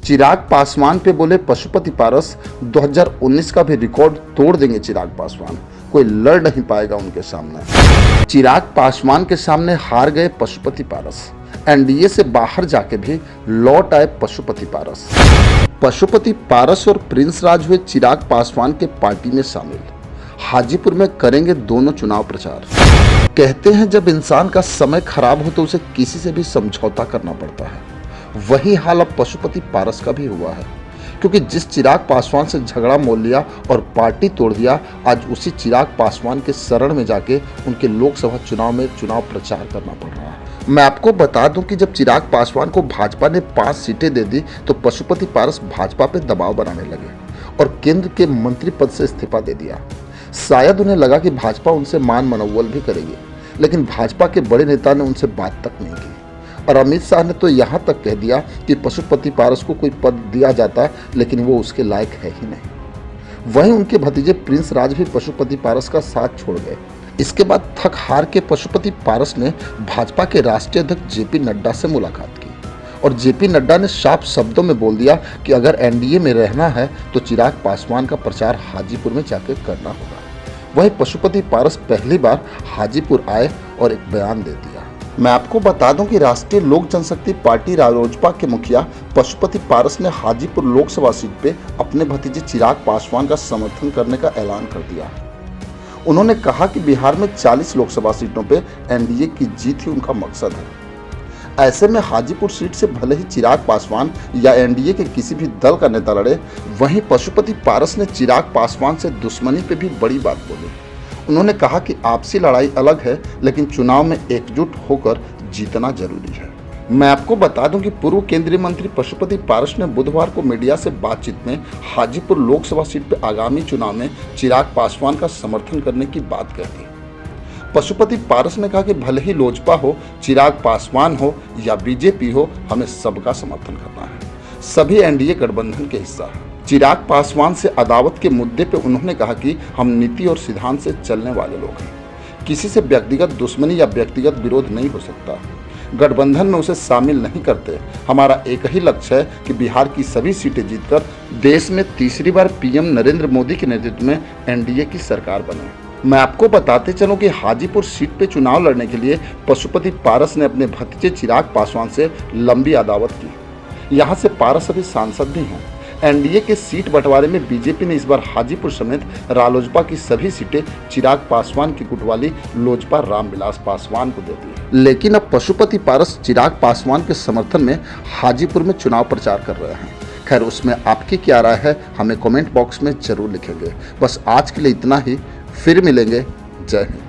चिराग पासवान पे बोले पशुपति पारस, 2019 का भी रिकॉर्ड तोड़ देंगे चिराग पासवान, कोई लड़ नहीं पाएगा उनके सामने। चिराग पासवान के सामने हार गए पशुपति पारस, एनडीए से बाहर जाके भी लौट आए पशुपति पारस। पशुपति पारस और प्रिंस राज हुए चिराग पासवान के पार्टी में शामिल, हाजीपुर में करेंगे दोनों चुनाव प्रचार। कहते हैं जब इंसान का समय खराब हो तो उसे किसी से भी समझौता करना पड़ता है, वही हाल अब पशुपति पारस का भी हुआ है, क्योंकि जिस चिराग पासवान से झगड़ा मोल लिया और पार्टी तोड़ दिया, आज उसी चिराग पासवान के शरण में जाके उनके लोकसभा चुनाव में चुनाव प्रचार करना पड़ रहा है। मैं आपको बता दूं कि जब चिराग पासवान को भाजपा ने 5 सीटें दे दी तो पशुपति पारस भाजपा पे दबाव बनाने लगे और केंद्र के मंत्री पद से इस्तीफा दे दिया। शायद उन्हें लगा कि भाजपा उनसे मान मनोबल भी करेगी, लेकिन भाजपा के बड़े नेता ने उनसे बात तक नहीं की और अमित शाह ने तो यहाँ तक कह दिया कि पशुपति पारस को कोई पद दिया जाता लेकिन वो उसके लायक है ही नहीं। वहीं उनके भतीजे प्रिंस राज भी पशुपति पारस का साथ छोड़ गए। इसके बाद थक हार के पशुपति पारस ने भाजपा के राष्ट्रीय अध्यक्ष जेपी नड्डा से मुलाकात की और जेपी नड्डा ने साफ शब्दों में बोल दिया कि अगर एनडीए में रहना है तो चिराग पासवान का प्रचार हाजीपुर में जाकर करना होगा। वहीं पशुपति पारस पहली बार हाजीपुर आए और एक बयान दे दिया। मैं आपको बता दूं कि राष्ट्रीय लोक जनशक्ति पार्टी रालोजपा के मुखिया पशुपति पारस ने हाजीपुर लोकसभा सीट पे अपने भतीजे चिराग पासवान का समर्थन करने का ऐलान कर दिया। उन्होंने कहा कि बिहार में 40 लोकसभा सीटों पे एनडीए की जीत ही उनका मकसद है। ऐसे में हाजीपुर सीट से भले ही चिराग पासवान या एनडीए के किसी भी दल का नेता लड़े, वहीं पशुपति पारस ने चिराग पासवान से दुश्मनी पे भी बड़ी बात बोली। उन्होंने कहा कि आपसी लड़ाई अलग है, लेकिन चुनाव में एकजुट होकर जीतना जरूरी है। मैं आपको बता दूं कि पूर्व केंद्रीय मंत्री पशुपति पारस ने बुधवार को मीडिया से बातचीत में हाजीपुर लोकसभा सीट पर आगामी चुनाव में चिराग पासवान का समर्थन करने की बात कह दी। पशुपति पारस ने कहा कि भले ही लोजपा हो, चिराग पासवान हो या बीजेपी हो, हमें सबका समर्थन करना है। सभी एनडीए गठबंधन के हिस्सा है। चिराग पासवान से अदावत के मुद्दे पे उन्होंने कहा कि हम नीति और सिद्धांत से चलने वाले लोग हैं, किसी से व्यक्तिगत दुश्मनी या व्यक्तिगत विरोध नहीं हो सकता। गठबंधन में उसे शामिल नहीं करते। हमारा एक ही लक्ष्य है कि बिहार की सभी सीटें जीतकर देश में तीसरी बार पीएम नरेंद्र मोदी के नेतृत्व में एनडीए की सरकार बने। मैं आपको बताते चलूं कि हाजीपुर सीट पे चुनाव लड़ने के लिए पशुपति पारस ने अपने भतीजे चिराग पासवान से लंबी अदावत की। यहाँ से पारस अभी सांसद भी हैं। एनडीए के सीट बंटवारे में बीजेपी ने इस बार हाजीपुर समेत रालोजपा की सभी सीटें चिराग पासवान की गुटवाली लोजपा रामविलास पासवान को दे दी। लेकिन अब पशुपति पारस चिराग पासवान के समर्थन में हाजीपुर में चुनाव प्रचार कर रहे हैं। खैर, उसमें आपकी क्या राय है हमें कमेंट बॉक्स में जरूर लिखेंगे। बस आज के लिए इतना ही, फिर मिलेंगे। जय हिंद।